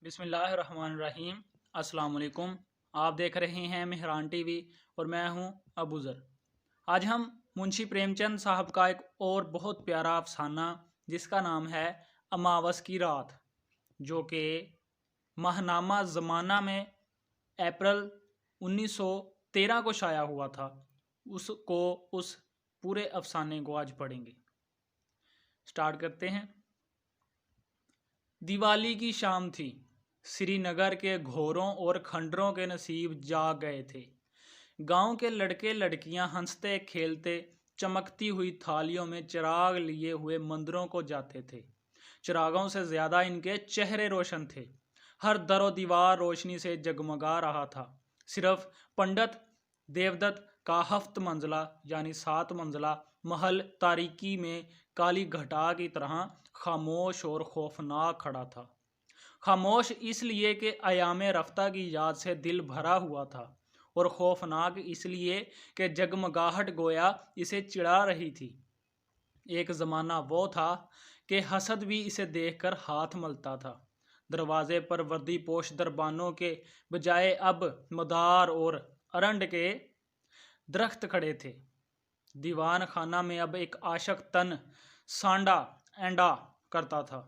बिस्मिल्लाहिर्रहमानिर्रहीम। अस्सलाम वालेकुम। आप देख रहे हैं मेहरान टीवी और मैं हूं अबूज़र। आज हम मुंशी प्रेमचंद साहब का एक और बहुत प्यारा अफसाना जिसका नाम है अमावस की रात, जो कि माहनामा ज़माना में अप्रैल 1913 को शाया हुआ था, उस पूरे अफसाने को आज पढ़ेंगे। स्टार्ट करते हैं। दिवाली की शाम थी। श्रीनगर के घोरों और खंडरों के नसीब जाग गए थे। गांव के लड़के लड़कियां हंसते खेलते चमकती हुई थालियों में चिराग लिए हुए मंदिरों को जाते थे। चिरागों से ज्यादा इनके चेहरे रोशन थे। हर दरो दीवार रोशनी से जगमगा रहा था। सिर्फ पंडित देवदत्त का हफ्त मंजिला यानी 7 मंजिला महल तारीकी में काली घटा की तरह खामोश और खौफनाक खड़ा था। खामोश इसलिए कि अयाम रफ्ता की याद से दिल भरा हुआ था, और खौफनाक इसलिए कि जगमगाहट गोया इसे चिढ़ा रही थी। एक ज़माना वो था कि हसद भी इसे देखकर हाथ मलता था। दरवाजे पर वर्दी पोश दरबानों के बजाय अब मदार और अरंड के दरख्त खड़े थे। दीवान खाना में अब एक आशक तन सांडा एंडा करता था।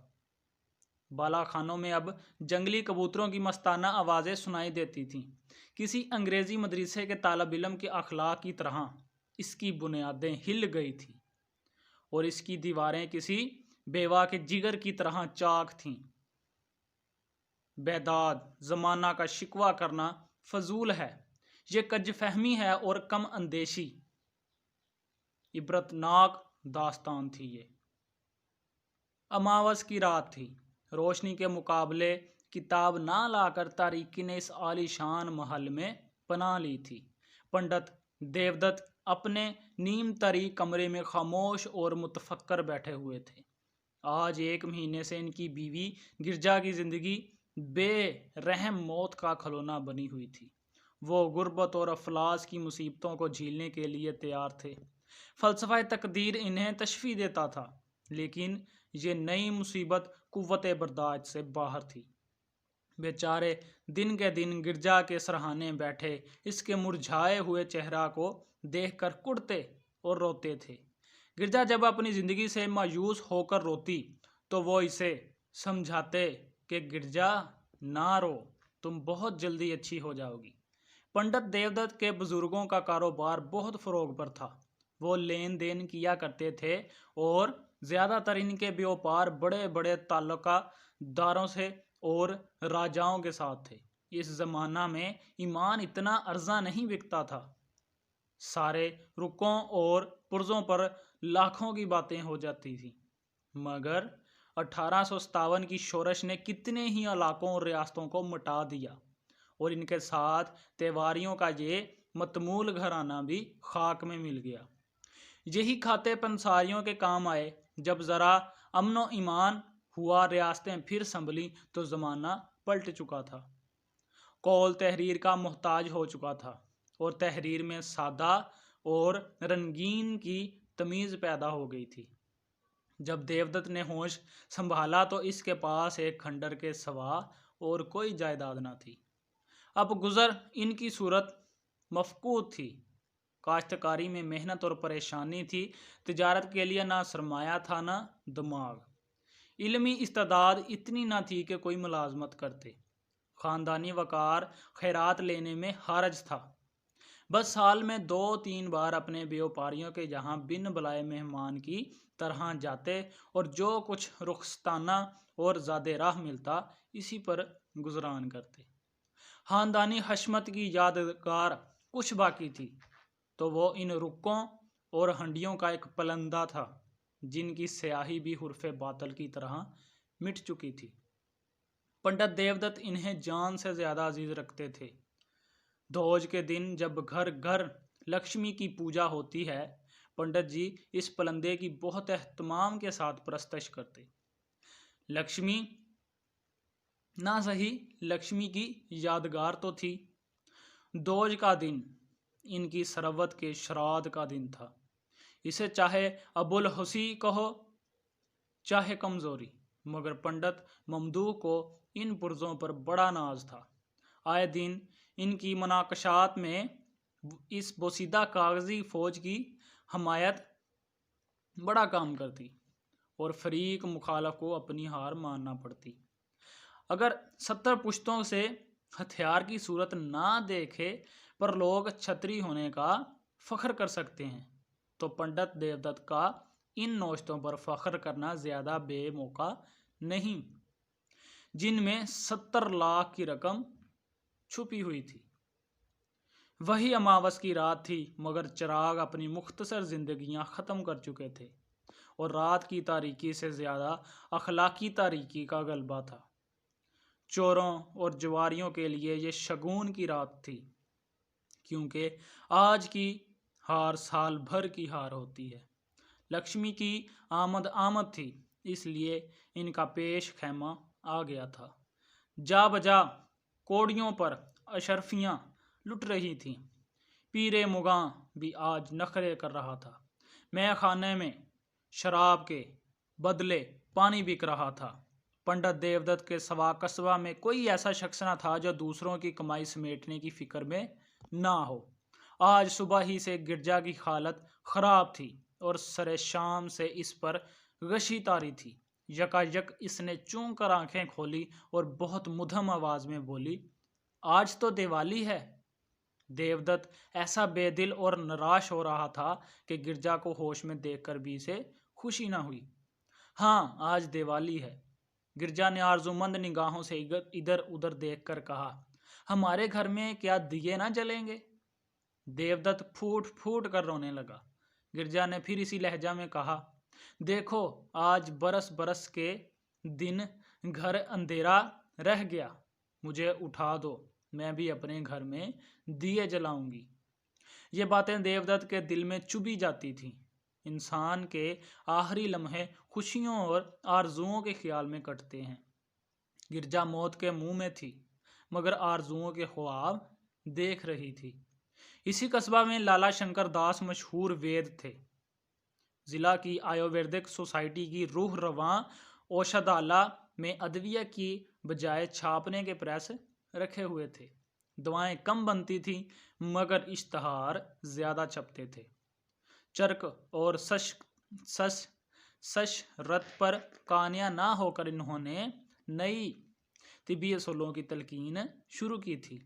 बाला खानों में अब जंगली कबूतरों की मस्ताना आवाज़ें सुनाई देती थीं। किसी अंग्रेज़ी मदरसे के तालब इल्म के अखलाक की तरह इसकी बुनियादें हिल गई थीं, और इसकी दीवारें किसी बेवा के जिगर की तरह चाक थीं। बेदाद ज़माना का शिकवा करना फजूल है, ये कजफहमी है और कम अंदेशी। इबरतनाक दास्तान थी ये। अमावस की रात थी। रोशनी के मुकाबले किताब ना लाकर तारीकी ने इस आलीशान महल में पनाह ली थी। पंडित देवदत्त अपने नीम तरी कमरे में खामोश और मुतफक्कर बैठे हुए थे। आज 1 महीने से इनकी बीवी गिरजा की जिंदगी बेरहम मौत का खिलौना बनी हुई थी। वो गुर्बत और अफलास की मुसीबतों को झेलने के लिए तैयार थे। फ़लसफ़ा तकदीर इन्हें तशफ़ी देता था, लेकिन ये नई मुसीबत कुव्वत बर्दाश्त से बाहर थी। बेचारे दिन के दिन गिरजा के सरहाने बैठे इसके मुरझाए हुए चेहरा को देखकर कुढ़ते और रोते थे। गिरजा जब अपनी ज़िंदगी से मायूस होकर रोती तो वो इसे समझाते कि गिरजा ना रो, तुम बहुत जल्दी अच्छी हो जाओगी। पंडित देवदत्त के बुजुर्गों का कारोबार बहुत फ़रोग पर था। वो लेन देन किया करते थे और ज़्यादातर इनके व्यापार बड़े बड़े ताल्लुकादारों से और राजाओं के साथ थे। इस ज़माना में ईमान इतना अर्जा नहीं बिकता था। सारे रुकों और पुर्जों पर लाखों की बातें हो जाती थी, मगर 1857 की शोरश ने कितने ही इलाकों और रियासतों को मिटा दिया, और इनके साथ तेवारियों का ये मतमूल घराना भी खाक में मिल गया। यही खाते पंसारियों के काम आए। जब ज़रा अमनो ईमान हुआ, रियासतें फिर संभली तो ज़माना पलट चुका था। कौल तहरीर का मोहताज हो चुका था, और तहरीर में सादा और रंगीन की तमीज़ पैदा हो गई थी। जब देवदत्त ने होश संभाला तो इसके पास एक खंडर के सिवा और कोई जायदाद न थी। अब गुज़र इनकी सूरत मफकूद थी। काश्तकारी में मेहनत और परेशानी थी। तिजारत के लिए ना सरमाया था ना दिमाग। इल्मी इस्तेदाद इतनी ना थी कि कोई मुलाजमत करते। ख़ानदानी वक़ार खैरात लेने में हरज था। बस साल में 2-3 बार अपने व्यापारियों के यहाँ बिन बुलाए मेहमान की तरह जाते, और जो कुछ रुखसाना और ज़ादे राह मिलता इसी पर गुजरान करते। ख़ानदानी हशमत की यादगार कुछ बाकी थी तो वो इन रुकों और हंडियों का एक पलंदा था, जिनकी स्याही भी हुर्फ़े बातल की तरह मिट चुकी थी। पंडित देवदत्त इन्हें जान से ज़्यादा अजीज़ रखते थे। धोज के दिन जब घर घर लक्ष्मी की पूजा होती है, पंडित जी इस पलंदे की बहुत एहतमाम के साथ परस्तश करते। लक्ष्मी ना सही, लक्ष्मी की यादगार तो थी। दोज का दिन इनकी सरवत के श्राद्ध का दिन था। इसे चाहे अबुल हसी कहो चाहे कमज़ोरी, मगर पंडित ममदूह को इन पुर्जों पर बड़ा नाज था। आए दिन इनकी मुनाकशात में इस बोसीदा कागजी फौज की हमायत बड़ा काम करती और फरीक मुखालफ को अपनी हार मानना पड़ती। अगर 70 पुश्तों से हथियार की सूरत ना देखे पर लोग छतरी होने का फख्र कर सकते हैं, तो पंडित देवदत्त का इन नौशतों पर फख्र करना ज़्यादा बेमौका नहीं, जिनमें 70 लाख की रकम छुपी हुई थी। वही अमावस की रात थी, मगर चिराग अपनी मुख्तसर जिंदगियां ख़त्म कर चुके थे और रात की तारीकी से ज़्यादा अखलाकी तारीकी का गलबा था। चोरों और जवारियों के लिए ये शगुन की रात थी, क्योंकि आज की हार साल भर की हार होती है। लक्ष्मी की आमद आमद थी, इसलिए इनका पेश खैमा आ गया था। जा बजा कोड़ियों पर अशरफियाँ लुट रही थीं। पीरे मुगां भी आज नखरे कर रहा था। मैं खाने में शराब के बदले पानी बिक रहा था। पंडित देवदत्त के सवा कस्बा में कोई ऐसा शख्स न था जो दूसरों की कमाई समेटने की फिक्र में ना हो। आज सुबह ही से गिरजा की हालत खराब थी और सरे शाम से इस पर गशी तारी थी। यकायक इसने चूं कर आंखें खोली और बहुत मुधम आवाज में बोली, आज तो दिवाली है। देवदत्त ऐसा बेदिल और निराश हो रहा था कि गिरजा को होश में देखकर भी इसे खुशी ना हुई। हाँ, आज दिवाली है। गिरजा ने आरजूमंद निगाहों से इधर उधर देखकर कहा, हमारे घर में क्या दिए ना जलेंगे? देवदत्त फूट फूट कर रोने लगा। गिरजा ने फिर इसी लहजा में कहा, देखो आज बरस बरस के दिन घर अंधेरा रह गया, मुझे उठा दो, मैं भी अपने घर में दिए जलाऊंगी। ये बातें देवदत्त के दिल में चुभी जाती थीं। इंसान के आखिरी लम्हे खुशियों और आरजुओं के ख्याल में कटते हैं। गिरजा मौत के मुंह में थी, मगर आरजुओं के ख्वाब देख रही थी। इसी कस्बा में लाला शंकर दास मशहूर वेद थे। जिला की आयुर्वेदिक सोसाइटी की रूह रवां औषधाला में अदविया की बजाय छापने के प्रेस रखे हुए थे। दवाएं कम बनती थीं, मगर इश्तहार ज़्यादा छपते थे। चरक और सश रत पर कानिया ना होकर इन्होंने नई तिबी असूलों की तलकीन शुरू की थी।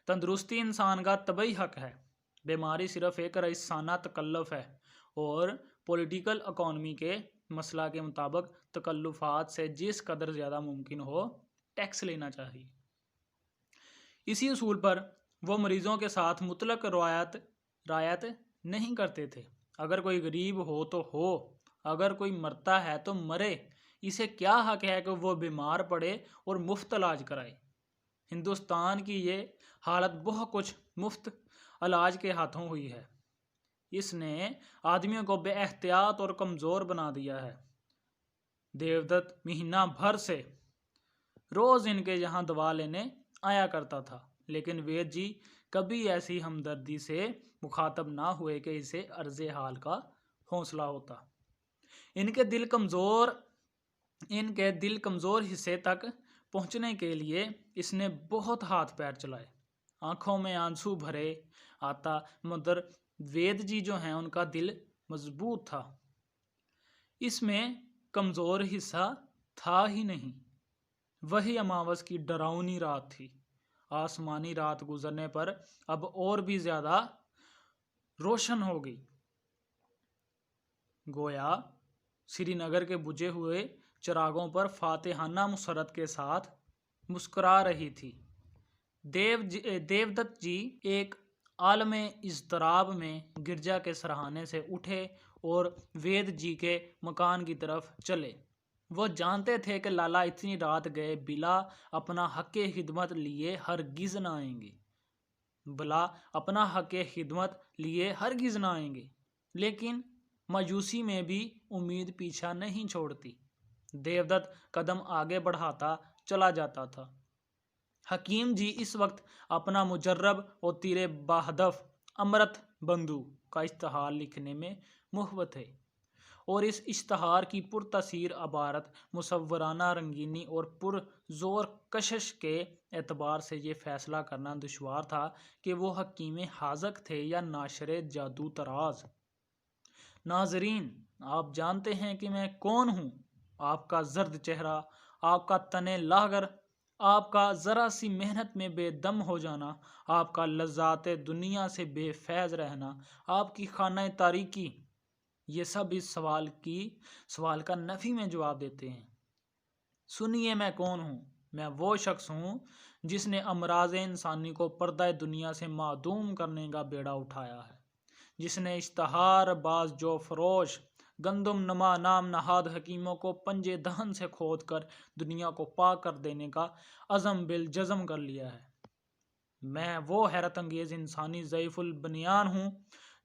तंदुरुस्ती इंसान का तबई हक है। बीमारी सिर्फ एक रईसाना तकल्लुफ़ है और पॉलिटिकल इकॉनमी के मसला के मुताबिक तकल्लुफ़ात से जिस कदर ज़्यादा मुमकिन हो टैक्स लेना चाहिए। इसी उसूल पर वो मरीजों के साथ मुतलक रायत नहीं करते थे। अगर कोई गरीब हो तो हो, अगर कोई मरता है तो मरे, इसे क्या हक है कि वो बीमार पड़े और मुफ्त इलाज कराए। हिंदुस्तान की ये हालत बहुत कुछ मुफ्त इलाज के हाथों हुई है। इसने आदमियों को बेएहतियात और कमज़ोर बना दिया है। देवदत्त महीना भर से रोज़ इनके यहाँ दवा लेने आया करता था, लेकिन वेद जी कभी ऐसी हमदर्दी से मुखातब ना हुए कि इसे अर्ज़े हाल का हौसला होता। इनके दिल कमज़ोर हिस्से तक पहुँचने के लिए इसने बहुत हाथ पैर चलाए। आँखों में आंसू भरे आता, मगर वेद जी जो हैं उनका दिल मजबूत था। इसमें कमज़ोर हिस्सा था ही नहीं। वही अमावस की डरावनी रात थी। आसमानी रात गुजरने पर अब और भी ज़्यादा रोशन हो गई। गोया श्रीनगर के बुझे हुए चिरागों पर फातिहाना मुसरत के साथ मुस्कुरा रही थी। देवदत्त जी एक आलमे इज़्तिराब में गिरजा के सरहाने से उठे और वेद जी के मकान की तरफ चले। वो जानते थे कि लाला इतनी रात गए बिला अपना हक़ खिदमत लिए हरगिज़ ना आएंगे। लेकिन मायूसी में भी उम्मीद पीछा नहीं छोड़ती। देवदत्त कदम आगे बढ़ाता चला जाता था। हकीम जी इस वक्त अपना मुजर्रब और तीरे बहदफ अमृत बंधु का इश्तहार लिखने में मुहव्वत थे और इस इश्तहार की पुरतसीर अबारत, मुसव्वराना रंगीनी और पुरजोर कशिश के एतबार से ये फैसला करना दुश्वार था कि वो हकीम हाज़क थे या नाशरे जादू तराज। नाजरीन, आप जानते हैं कि मैं कौन हूँ। आपका जर्द चेहरा, आपका तने लागर, आपका ज़रा सी मेहनत में बेदम हो जाना, आपका लज्जाते दुनिया से बेफैज रहना, आपकी खाना तारीकी, ये सब इस सवाल का नफ़ी में जवाब देते हैं। सुनिए, मैं कौन हूँ। मैं वो शख्स हूँ जिसने अमराज इंसानी को पर्दा दुनिया से मादूम करने का बेड़ा उठाया है, जिसने इश्तहार बाज जो फरोश गंदम नमा नाम नहाद हकीमों को पंजे दहन से खोद कर दुनिया को पाक कर देने का अज़म बिल जज़म कर लिया है। मैं वो हैरत अंगेज़ इंसानी ज़ईफ़ुल बनियान हूँ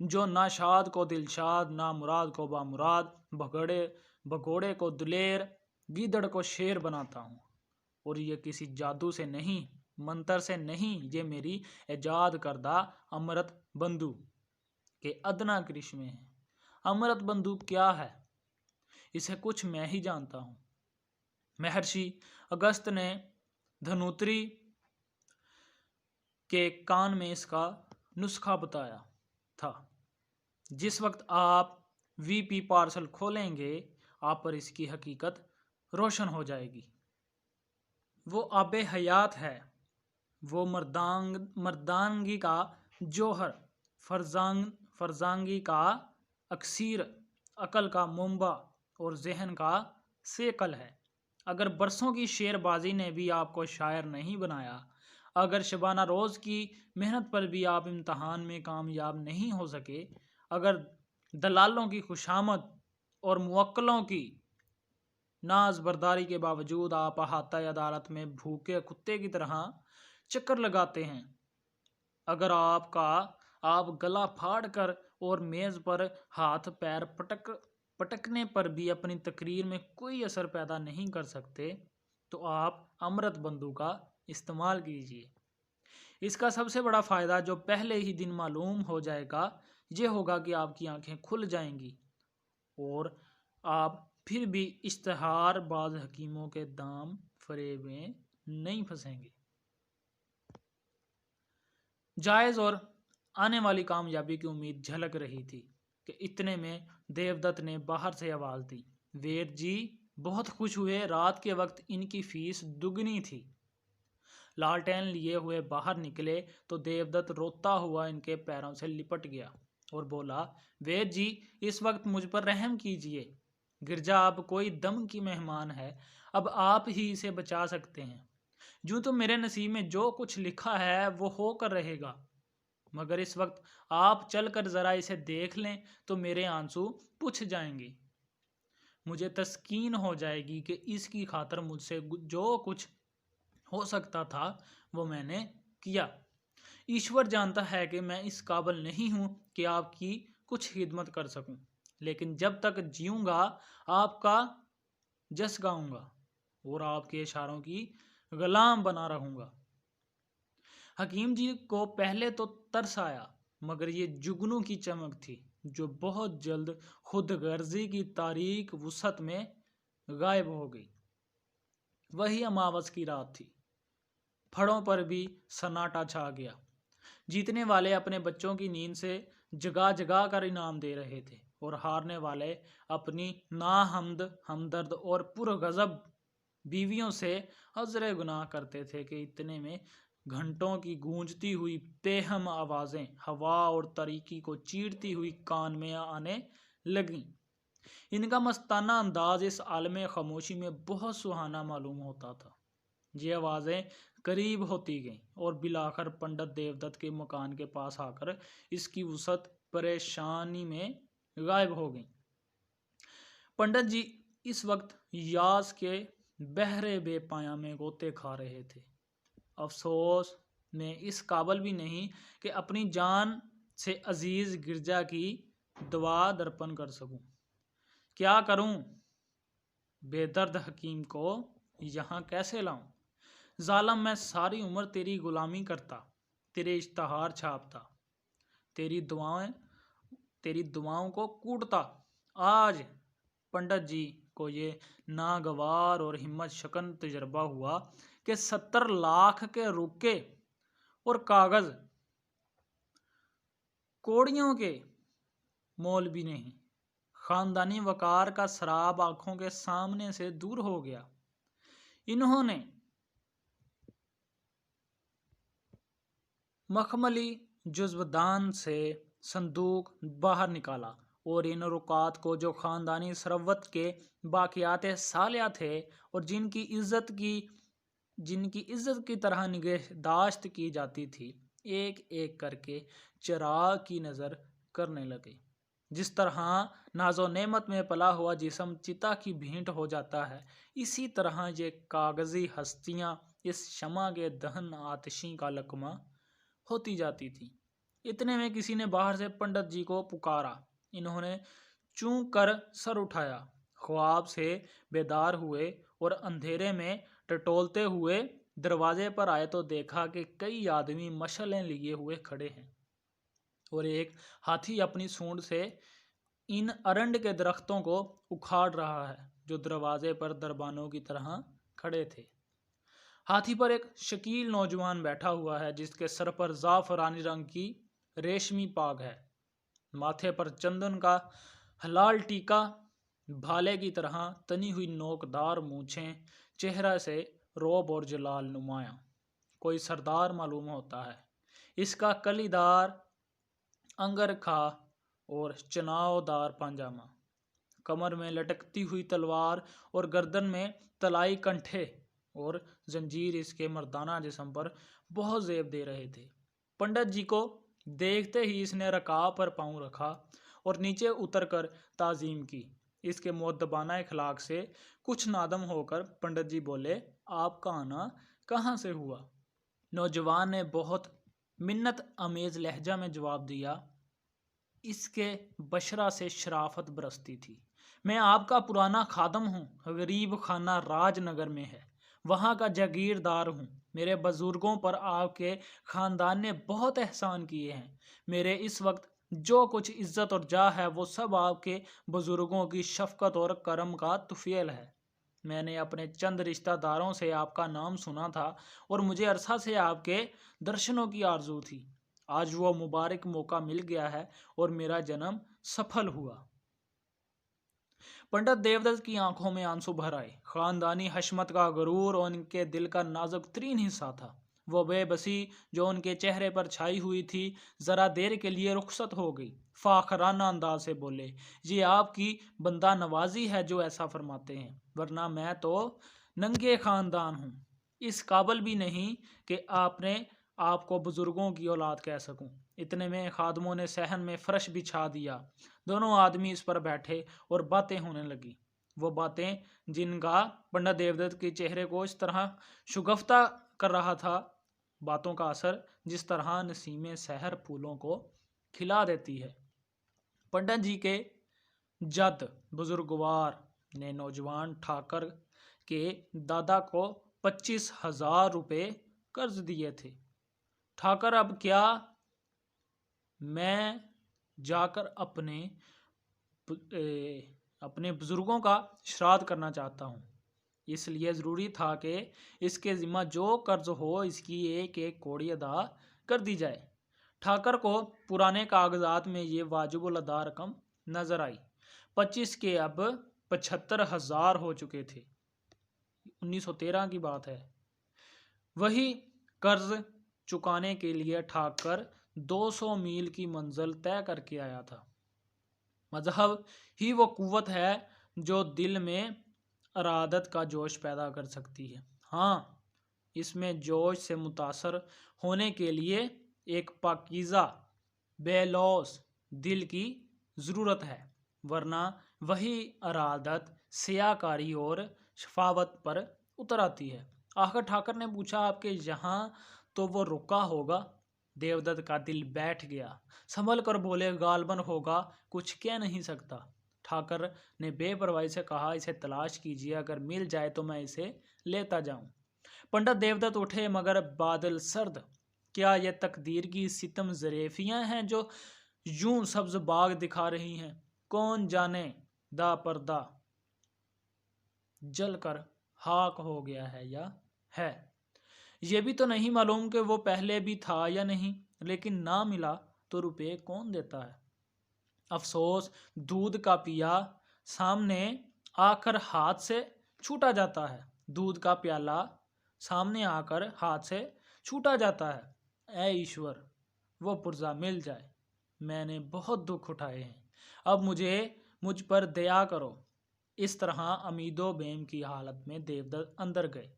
जो ना शाद को दिलशाद, ना मुराद को बामुराद, भगोड़े को दुलेर, गीदड़ को शेर बनाता हूँ। और ये किसी जादू से नहीं, मंतर से नहीं, ये मेरी ईजाद करदा अमृत बंदू के अदना करिश्मे हैं। अमृत बंदू क्या है, इसे कुछ मैं ही जानता हूँ। महर्षि अगस्त ने धनूतरी के कान में इसका नुस्खा बताया था। जिस वक्त आप वीपी पार्सल खोलेंगे, आप पर इसकी हकीकत रोशन हो जाएगी। वो आबे हयात है, वो मर्दानगी का जौहर, फरजांगी का अक्सीर, अकल का मुंबा और जहन का सेकल है। अगर बरसों की शेरबाजी ने भी आपको शायर नहीं बनाया, अगर शबाना रोज़ की मेहनत पर भी आप इम्तहान में कामयाब नहीं हो सके, अगर दलालों की खुशामद और मुवक्किलों की नाज बर्दारी के बावजूद आप अहाता अदालत में भूखे कुत्ते की तरह चक्कर लगाते हैं, अगर आप गला फाड़ कर और मेज़ पर हाथ पैर पटकने पर भी अपनी तकरीर में कोई असर पैदा नहीं कर सकते, तो आप अमृत बंदू का इस्तेमाल कीजिए। इसका सबसे बड़ा फ़ायदा, जो पहले ही दिन मालूम हो जाएगा, ये होगा कि आपकी आंखें खुल जाएंगी और आप फिर भी इश्तहार बाज हकीमों के दाम फरेब में नहीं फंसेंगे। जायज़ और आने वाली कामयाबी की उम्मीद झलक रही थी कि इतने में देवदत्त ने बाहर से आवाज़ दी, वेद जी बहुत खुश हुए, रात के वक्त इनकी फीस दुगनी थी। लालटेन लिए हुए बाहर निकले तो देवदत्त रोता हुआ इनके पैरों से लिपट गया और बोला, वेद जी इस वक्त मुझ पर रहम कीजिए। गिरजा अब कोई दम की मेहमान है, अब आप ही इसे बचा सकते हैं। यूँ तो मेरे नसीब में जो कुछ लिखा है वो होकर रहेगा, मगर इस वक्त आप चलकर ज़रा इसे देख लें तो मेरे आंसू पुछ जाएंगे। मुझे तस्कीन हो जाएगी कि इसकी खातर मुझसे जो कुछ हो सकता था वो मैंने किया। ईश्वर जानता है कि मैं इस काबिल नहीं हूँ कि आपकी कुछ खिदमत कर सकूँ, लेकिन जब तक जीऊँगा आपका जस गाऊंगा और आपके इशारों की गुलाम बना रहूँगा। हकीम जी को पहले तो तरस आया, मगर ये जुगनू की चमक थी जो बहुत जल्द खुद गर्जी की तारीक वसत में गायब हो गई। वही अमावस की रात थी। फड़ों पर भी सन्नाटा छा गया। जीतने वाले अपने बच्चों की नींद से जगा जगा कर इनाम दे रहे थे और हारने वाले अपनी नाहमद हमदर्द और पुरगज़ब बीवियों से अजरे गुनाह करते थे कि इतने में घंटों की गूंजती हुई बेहम आवाज़ें हवा और तारीकी को चीरती हुई कान में आने लगीं। इनका मस्ताना अंदाज इस आलम खामोशी में बहुत सुहाना मालूम होता था। ये आवाज़ें करीब होती गईं और बिलाखर पंडित देवदत्त के मकान के पास आकर इसकी वसत परेशानी में गायब हो गई। पंडित जी इस वक्त यास के बहरे बेपाया में गोते खा रहे थे। अफसोस मैं इस काबिल भी नहीं कि अपनी जान से अजीज गिरजा की दवा दर्पण कर सकूं। क्या करूं? बेदर्द हकीम को यहाँ कैसे लाऊं? जालम, मैं सारी उम्र तेरी गुलामी करता, तेरे इश्तहार छापता, तेरी दुआओं को कूटता। आज पंडित जी को ये नागवार और हिम्मत शकन तजर्बा हुआ कि 70 लाख के रुके और कागज कोड़ियों के मोल भी नहीं। खानदानी वकार का शराब आंखों के सामने से दूर हो गया। इन्होंने मखमली जुज़्वदान से संदूक बाहर निकाला और इन रुकात को, जो खानदानी सरवत के बाकियात सालिया थे और जिनकी इज्जत की तरह निगहदाश्त की जाती थी, एक एक करके चिराग की नज़र करने लगे। जिस तरह नाजो नेमत में पला हुआ जिस्म चिता की भेंट हो जाता है, इसी तरह ये कागजी हस्तियां इस शमा के दहन आतिशी का लकमा होती जाती थी। इतने में किसी ने बाहर से पंडित जी को पुकारा। इन्होंने चूक कर सर उठाया, ख्वाब से बेदार हुए और अंधेरे में टटोलते हुए दरवाजे पर आए तो देखा कि कई आदमी मशलें लिए हुए खड़े हैं और एक हाथी अपनी सूंड से इन अरंड के दरख्तों को उखाड़ रहा है जो दरवाजे पर दरबानों की तरह खड़े थे। हाथी पर एक शकील नौजवान बैठा हुआ है जिसके सर पर जाफरानी रंग की रेशमी पाग है। माथे पर चंदन का हलाल टीका, भाले की तरह तनी हुई नोकदार मूछें, चेहरा से रौब और जलाल नुमाया कोई सरदार मालूम होता है। इसका कलीदार अंगरखा और चनावदार पांजामा, कमर में लटकती हुई तलवार और गर्दन में तलाई कंठे और जंजीर इसके मर्दाना जिस्म पर बहुत जेब दे रहे थे। पंडित जी को देखते ही इसने रकाब पर पांव रखा और नीचे उतरकर ताजीम की। इसके मुअद्दबाना अखलाक से कुछ नादम होकर पंडित जी बोले, आपका आना कहाँ से हुआ? नौजवान ने बहुत मिन्नत अमेज लहजा में जवाब दिया। इसके बशरा से शराफत बरसती थी। मैं आपका पुराना खादम हूँ। गरीब खाना राजनगर में है, वहाँ का जागीरदार हूँ। मेरे बुजुर्गों पर आपके ख़ानदान ने बहुत एहसान किए हैं। मेरे इस वक्त जो कुछ इज्जत और जाह है वो सब आपके बुजुर्गों की शफकत और करम का तुफेल है। मैंने अपने चंद रिश्तेदारों से आपका नाम सुना था और मुझे अरसा से आपके दर्शनों की आरजू थी। आज वो मुबारक मौका मिल गया है और मेरा जन्म सफल हुआ। पंडित देवदत्त की आंखों में आंसू भर आए। खानदानी हशमत का गरूर और उनके दिल का नाजुक तरीन हिस्सा था। वो बेबसी जो उनके चेहरे पर छाई हुई थी जरा देर के लिए रुखसत हो गई। फाखराना अंदाज से बोले, ये आपकी बंदा नवाजी है जो ऐसा फरमाते हैं, वरना मैं तो नंगे खानदान हूँ, इस काबिल भी नहीं कि आपने आपको बुजुर्गों की औलाद कह सकूं। इतने में खादमों ने सहन में फर्श बिछा दिया। दोनों आदमी इस पर बैठे और बातें होने लगी। वो बातें जिनका पंडित देवदत्त के चेहरे को इस तरह शुगफ्ता कर रहा था, बातों का असर जिस तरह नसीमे सहर फूलों को खिला देती है। पंडित जी के जद बुजुर्गवार ने नौजवान ठाकर के दादा को 25,000 रुपये कर्ज दिए थे। ठाकर, अब क्या मैं जाकर अपने बुजुर्गों का श्राद्ध करना चाहता हूँ, इसलिए ज़रूरी था कि इसके ज़िम्मा जो कर्ज हो इसकी एक एक कौड़ी अदा कर दी जाए। ठाकर को पुराने कागजात में ये वाजिबुल अदा रकम नज़र आई। 25 के अब 75,000 हो चुके थे। 1913 की बात है। वही कर्ज चुकाने के लिए ठाकर 200 मील की मंजिल तय करके आया था। मजहब ही वो कुव्वत है जो दिल में अरादत का जोश पैदा कर सकती है। हाँ, इसमें जोश से मुतासर होने के लिए एक पाकीज़ा बेलौस दिल की ज़रूरत है, वरना वही अरादत सियाकारी और शफावत पर उतर आती है। आखिर ठाकर ने पूछा, आपके यहाँ तो वो रुका होगा? देवदत्त का दिल बैठ गया। संभल कर बोले, गालबन होगा, कुछ कह नहीं सकता। ठाकर ने बेपरवाही से कहा, इसे तलाश कीजिए, अगर मिल जाए तो मैं इसे लेता जाऊं। पंडित देवदत्त उठे, मगर बादल सर्द। क्या ये तकदीर की सितम ज़रेफियाँ हैं जो यूं सब्ज बाग दिखा रही हैं? कौन जाने दा पर्दा जलकर खाक हो गया है या है। ये भी तो नहीं मालूम कि वो पहले भी था या नहीं, लेकिन ना मिला तो रुपए कौन देता है। अफसोस दूध का पिया सामने आकर हाथ से छूटा जाता है। दूध का प्याला सामने आकर हाथ से छूटा जाता है। ऐ ईश्वर, वो पुर्जा मिल जाए। मैंने बहुत दुख उठाए हैं, अब मुझ पर दया करो। इस तरह अमीदो बेम की हालत में देवदत्त अंदर गए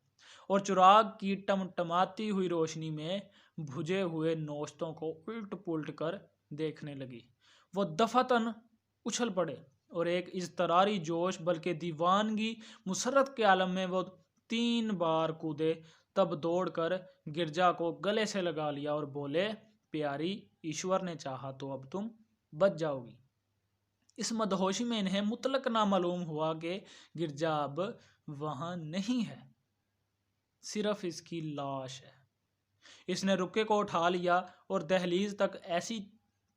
और चिराग की टमटमाती हुई रोशनी में भुजे हुए नोश्तों को उल्ट पुल्ट कर देखने लगी। वो दफातन उछल पड़े और एक इज़तरारी जोश बल्कि दीवानगी मुसरत के आलम में वो 3 बार कूदे। तब दौड़कर गिरजा को गले से लगा लिया और बोले, प्यारी, ईश्वर ने चाहा तो अब तुम बच जाओगी। इस मदहोशी में इन्हें मुतलक ना मालूम हुआ कि गिरजा अब वहां नहीं है, सिर्फ इसकी लाश है। इसने रुके को उठा लिया और दहलीज तक ऐसी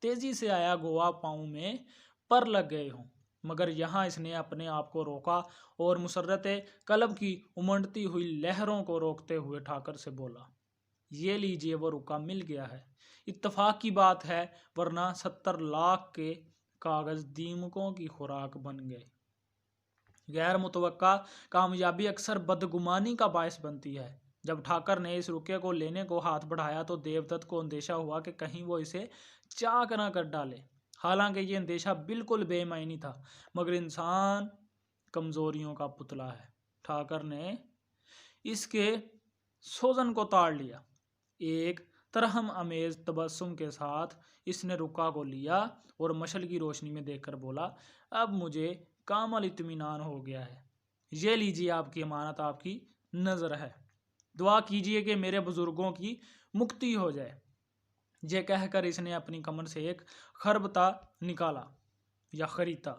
तेजी से आया गोवा पाँव में पर लग गए हों। मगर यहाँ इसने अपने आप को रोका और मुसर्रत कलब की उमड़ती हुई लहरों को रोकते हुए ठाकर से बोला, ये लीजिए, वो रुका मिल गया है। इत्तफाक की बात है, वरना 70 लाख के कागज दीमकों की खुराक बन गए। गैर मुतवक्का कामयाबी अक्सर बदगुमानी का बायस बनती है। जब ठाकर ने इस रुके को लेने को हाथ बढ़ाया तो देवदत्त को अंदेशा हुआ कि कहीं वो इसे चाक न कर डाले। हालांकि ये अंदेशा बिल्कुल बेमायनी था, मगर इंसान कमजोरियों का पुतला है। ठाकर ने इसके सोजन को ताड़ लिया। एक तरहम अमेज तबस्सुम के साथ इसने रुका को लिया और मशल की रोशनी में देखकर बोला, अब मुझे कामल इत्मीनान हो गया है। ये लीजिए, आपकी अमानत आपकी नज़र है। दुआ कीजिए कि मेरे बुजुर्गों की मुक्ति हो जाए। ये कहकर इसने अपनी कमर से एक खरबता निकाला या खरीदा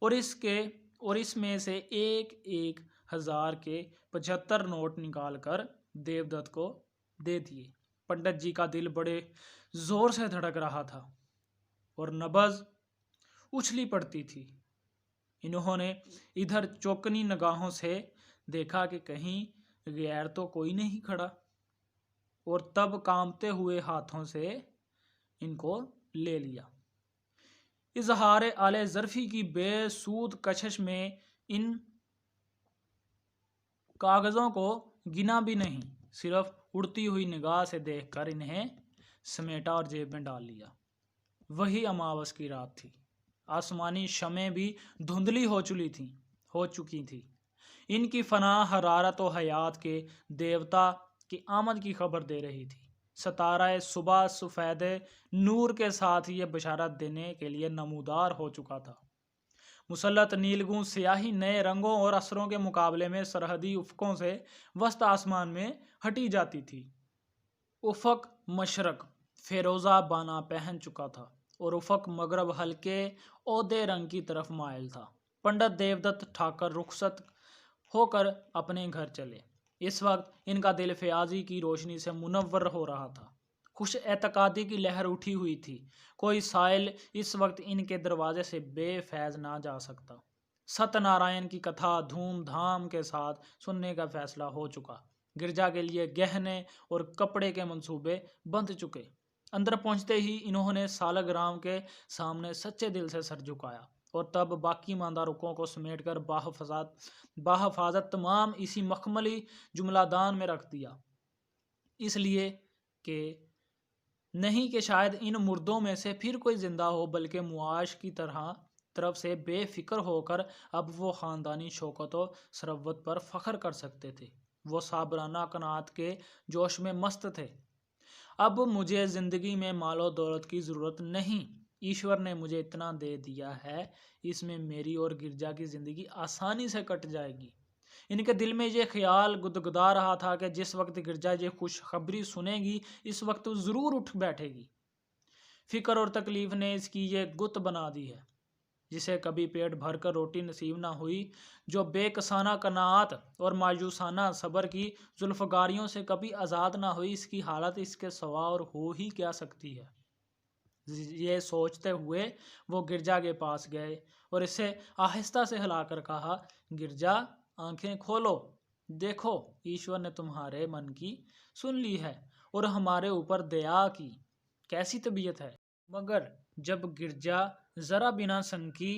और इसमें से एक 1,000 के 75 नोट निकालकर देवदत्त को दे दिए। पंडित जी का दिल बड़े जोर से धड़क रहा था और नब्ज उछली पड़ती थी। इन्होंने इधर चौकनी निगाहों से देखा कि कहीं गैर तो कोई नहीं खड़ा, और तब कांपते हुए हाथों से इनको ले लिया। इजहार आले जरफी की बेसूद कशिश में इन कागजों को गिना भी नहीं, सिर्फ उड़ती हुई निगाह से देखकर इन्हें समेटा और जेब में डाल लिया। वही अमावस की रात थी। आसमानी शमें भी धुंधली हो चुकी थी। इनकी फना हरारत और हयात के देवता की आमद की खबर दे रही थी। सतारा सुबह सफेद नूर के साथ ये बशारत देने के लिए नमूदार हो चुका था। मुसल्लत नीलगूं स्याही नए रंगों और असरों के मुकाबले में सरहदी उफकों से वस्त आसमान में हटी जाती थी। उफक मशरक फेरोजा बाना पहन चुका था और उफक मगरब हल्के औदे रंग की तरफ मायल था। पंडित देवदत्त ठाकर रुखसत होकर अपने घर चले। इस वक्त इनका दिल फयाजी की रोशनी से मुनव्वर हो रहा था। खुश एतकादी की लहर उठी हुई थी। कोई साइल इस वक्त इनके दरवाजे से बेफैज ना जा सकता। सत्यनारायण की कथा धूमधाम के साथ सुनने का फैसला हो चुका। गिरजा के लिए गहने और कपड़े के मंसूबे बंध चुके। अंदर पहुंचते ही इन्होंने सालग्राम के सामने सच्चे दिल से सर झुकाया और तब बाकी मांदा रुकों को समेटकर बाहफाजत तमाम इसी मखमली जुमलादान में रख दिया। इसलिए कि नहीं कि शायद इन मुर्दों में से फिर कोई जिंदा हो, बल्कि मुआश की तरफ से बेफिक्र होकर अब वो ख़ानदानी शौकत और सरवत पर फ़ख्र कर सकते थे। वो साबराना कनात के जोश में मस्त थे। अब मुझे ज़िंदगी में मालो दौलत की ज़रूरत नहीं, ईश्वर ने मुझे इतना दे दिया है, इसमें मेरी और गिरजा की ज़िंदगी आसानी से कट जाएगी। इनके दिल में ये ख्याल गुदगुदा रहा था कि जिस वक्त गिरजा ये खुशखबरी सुनेगी, इस वक्त वो ज़रूर उठ बैठेगी। फ़िक्र और तकलीफ़ ने इसकी ये गुत बना दी है। जिसे कभी पेट भरकर रोटी नसीब ना हुई, जो बेकसाना कनात और मायूसाना सब्र की जुल्फगारियों से कभी आज़ाद ना हुई, इसकी हालत इसके सिवा और हो ही क्या सकती है। ये सोचते हुए वो गिरजा के पास गए और इसे आहिस्ता से हिलाकर कहा, गिरजा आंखें खोलो, देखो ईश्वर ने तुम्हारे मन की सुन ली है और हमारे ऊपर दया की। कैसी तबीयत है? मगर जब गिरजा जरा बिना संकी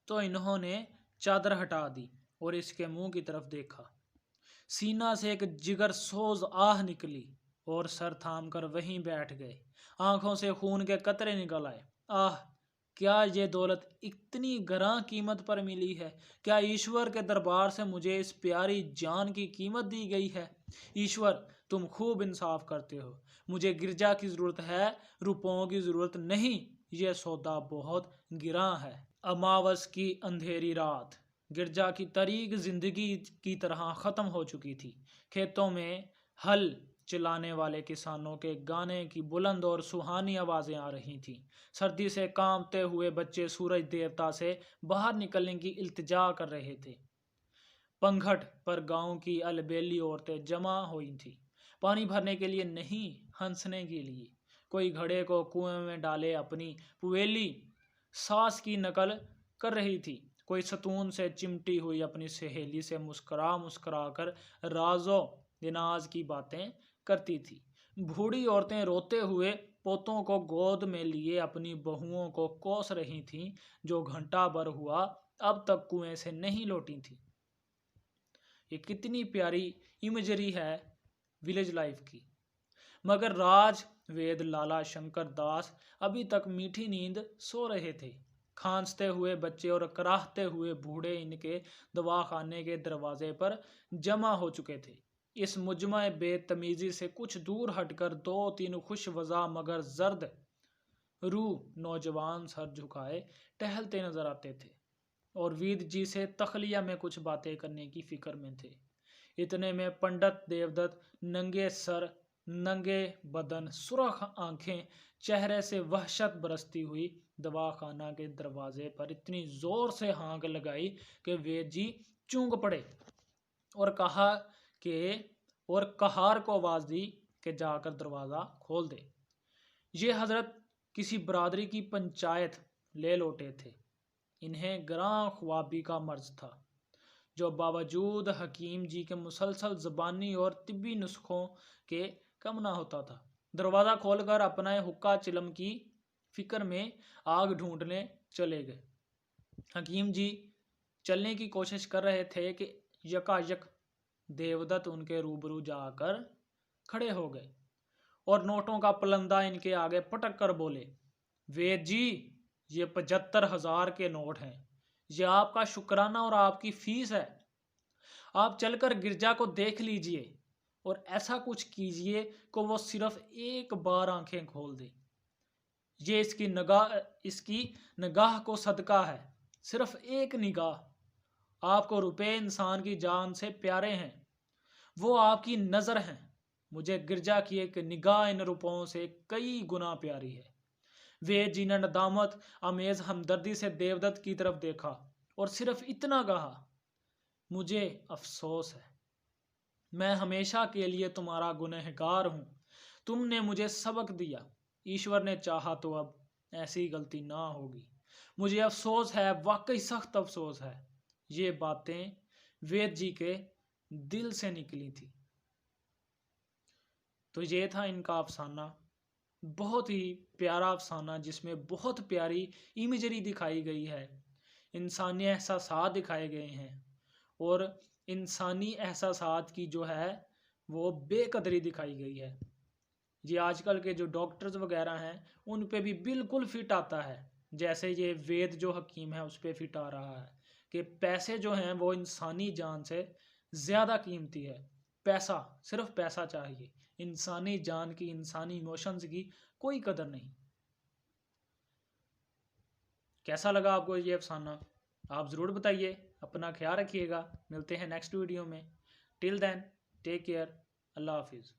तो इन्होंने चादर हटा दी और इसके मुंह की तरफ देखा। सीना से एक जिगर सोज आह निकली और सर थाम कर वहीं बैठ गए। आंखों से खून के कतरे निकल आए। आह, क्या ये दौलत इतनी गरां कीमत पर मिली है? क्या ईश्वर के दरबार से मुझे इस प्यारी जान की कीमत दी गई है? ईश्वर, तुम खूब इंसाफ करते हो। मुझे गिरजा की जरूरत है, रुपयों की जरूरत नहीं। यह सौदा बहुत गिरां है। अमावस की अंधेरी रात। गिरजा की तारीख जिंदगी की तरह खत्म हो चुकी थी। खेतों में हल चलाने वाले किसानों के गाने की बुलंद और सुहानी आवाजें आ रही थीं। सर्दी से कांपते हुए बच्चे सूरज देवता से बाहर निकलने की इल्तिजा कर रहे थे। पंखट पर गांव की अलबेली औरतें जमा हुई थीं, पानी भरने के लिए नहीं, हंसने के लिए। कोई घड़े को कुएं में डाले अपनी पुवेली सास की नकल कर रही थी। कोई सतून से चिमटी हुई अपनी सहेली से मुस्कुरा मुस्कुरा कर राजो दिनाज की बातें करती थी। बूढ़ी औरतें रोते हुए पोतों को गोद में लिए अपनी बहुओं को कोस रही थीं, जो घंटा भर हुआ अब तक कुएं से नहीं लौटी थी। ये कितनी प्यारी इमेजरी है विलेज लाइफ की। मगर राज वेद लाला शंकर दास अभी तक मीठी नींद सो रहे थे। खांसते हुए बच्चे और कराहते हुए बूढ़े इनके दवाखाने के दरवाजे पर जमा हो चुके थे। इस मुजमा बेतमीजी से कुछ दूर हटकर दो तीन खुश वजा मगर जर्द रूह नौजवान सर झुकाए टहलते नजर आते थे और वीद जी से तखलिया में कुछ बातें करने की फिक्र में थे। इतने में पंडित देवदत्त नंगे सर, नंगे बदन, सुर्ख आंखें, चेहरे से वहशत बरसती हुई दवाखाना के दरवाजे पर इतनी जोर से हाँक लगाई कि वेद जी चूक पड़े और कहा कि और कहार को आवाज दी कि जाकर दरवाजा खोल दे। ये हजरत किसी बरादरी की पंचायत ले लौटे थे। इन्हें ग्रां ख्वाबी का मर्ज था, जो बावजूद हकीम जी के मुसलसल ज़बानी और तिब्बी नुस्खों के कम ना होता था। दरवाज़ा खोलकर अपना हुक्का चिलम की फिक्र में आग ढूंढने चले गए। हकीम जी चलने की कोशिश कर रहे थे कि यकायक देवदत्त उनके रूबरू जाकर खड़े हो गए और नोटों का पलंदा इनके आगे पटक कर बोले, वेद जी, ये 75,000 के नोट हैं। ये आपका शुक्राना और आपकी फीस है। आप चलकर गिरजा को देख लीजिए और ऐसा कुछ कीजिए कि वो सिर्फ एक बार आंखें खोल दे। ये इसकी निगाह को सदका है, सिर्फ एक निगाह। आपको रुपए इंसान की जान से प्यारे हैं, वो आपकी नज़र हैं। मुझे गिरजा की एक निगाह इन रुपयों से कई गुना प्यारी है। वेद जी ने नदामत अमेज हमदर्दी से देवदत्त की तरफ देखा और सिर्फ इतना कहा, मुझे अफसोस है, मैं हमेशा के लिए तुम्हारा गुनहगार हूँ। तुमने मुझे सबक दिया। ईश्वर ने चाहा तो अब ऐसी गलती ना होगी। मुझे अफसोस है, वाकई सख्त अफसोस है। ये बातें वेद जी के दिल से निकली थी। तो ये था इनका अफसाना, बहुत ही प्यारा अफसाना जिसमें बहुत प्यारी इमेजरी दिखाई गई है, इंसानी एहसासात दिखाए गए हैं और इंसानी एहसासात की जो है वो बेकदरी दिखाई गई है। ये आजकल के जो डॉक्टर्स वगैरह हैं उन पे भी बिल्कुल फिट आता है, जैसे ये वेद जो हकीम है उस पर फिट आ रहा है कि पैसे जो हैं वो इंसानी जान से ज़्यादा कीमती है। पैसा, सिर्फ पैसा चाहिए, इंसानी जान की, इंसानी इमोशंस की कोई कदर नहीं। कैसा लगा आपको ये अफसाना? आप ज़रूर बताइए। अपना ख्याल रखिएगा। मिलते हैं नेक्स्ट वीडियो में। Till then take care. अल्लाह हाफिज़।